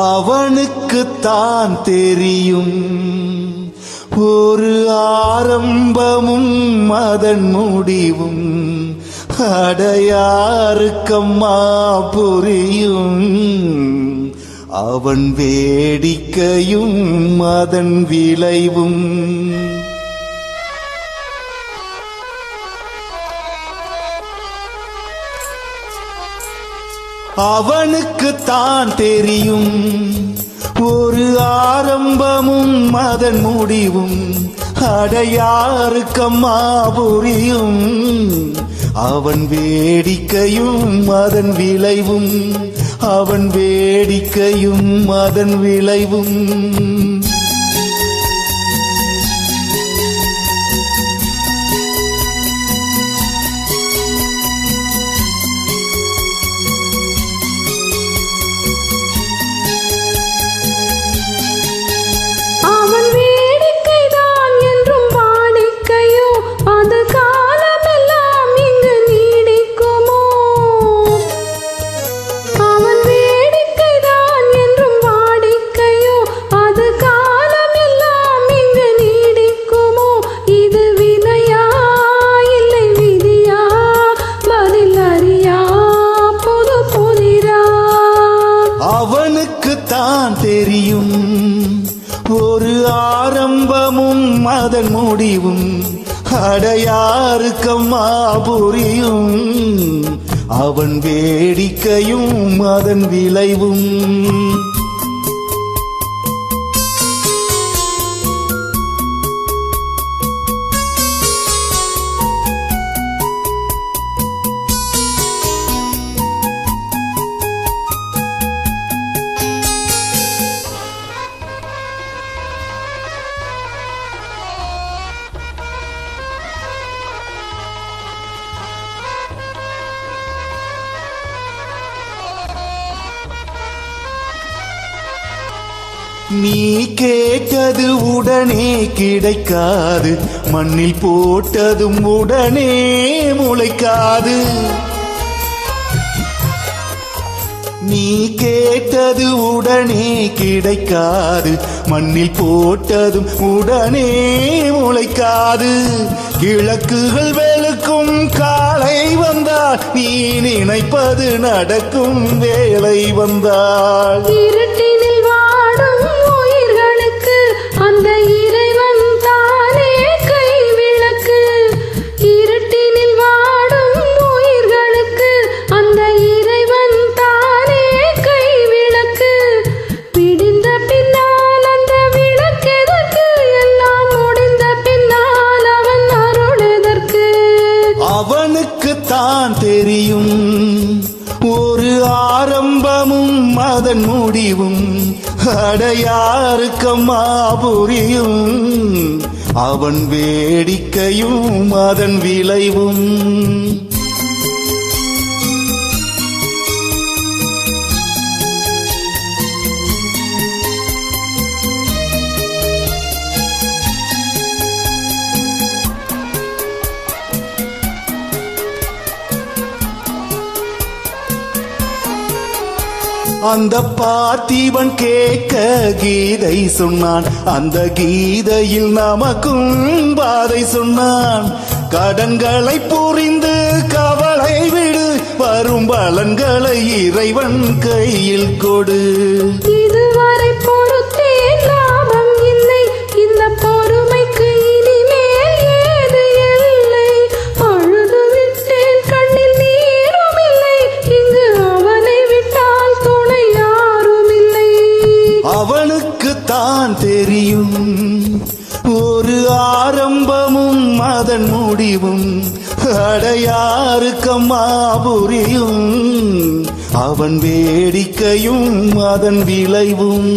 அவனுக்குத்தான் தெரியும் ஒரு ஆரம்பமும் அதன் முடிவும். அடையாருக்கம்மா புரியும் அவன் வேடிக்கையும் அதன் விளைவும். அவனுக்குத்தான் தெரியும் ஒரு ஆரம்பமும் அதன் முடிவும். அடையாருக்கம்மா புரியும் அவன் வேடிக்கையும் அதன் விளைவும். அவன் வேடிக்கையும் அதன் விளைவும். அவனுக்குத்தான் தெரியும் ஒரு ஆரம்பமும் அதன் முடிவும். அடையாருக்கம்மா புரியும் அவன் வேடிக்கையும் அதன் விளைவும். நீ கேட்டது உடனே கிடைக்காது, மண்ணில் போட்டதும் உடனே முளைக்காது. நீ கேட்டது உடனே கிடைக்காது, மண்ணில் போட்டதும் உடனே முளைக்காது. கிழக்குகள் வெளுக்கும் காலை வந்தால் நீ நினைப்பது நடக்கும் வேலை வந்தால். இருட்டினில் வாடும் உயிர்களுக்கு அந்த இறைவன் தானே கை விளக்கு. இருட்டினில் வாடும் உயிர்களுக்கு அந்த இறைவன் தானே கை விளக்கு. பிடிந்த பின்னால் அந்த விளக்கெதற்கு, எல்லாம் முடிந்த பின்னால் அவன் அருள் எதற்கு. அவனுக்குத்தான் தெரியும் ஒரு ஆரம்பமும் அதன் முடிவும். அடையாருக்கம்மா புரியும் அவன் வேடிக்கையும் அதன் விளைவும். அந்த பார்த்திபன் கேட்க கீதை சொன்னான், அந்த கீதையில் நமக்கும் பாதை சொன்னான். கடன்களை புரிந்து கவலை விடு, வரும் பலன்களை இறைவன் கையில் கொடு. இதுவரை பொறுத்தேன் லாபம் இல்லை, இந்த பொறுமைக்கு இனிமேல் ஏது எல்லை. அழுது விட்டேன் கண்ணில் நீரும் இல்லை, இங்கு அவனை விட்டால் துணை யாரும் இல்லை. அவனுக்குத்தான் தெரியும் ஒரு ஆரம்பமும் அதன் முடிவும். அடையாருக்கம்மா புரியும் அவன் வேடிக்கையும் அதன் விளைவும்.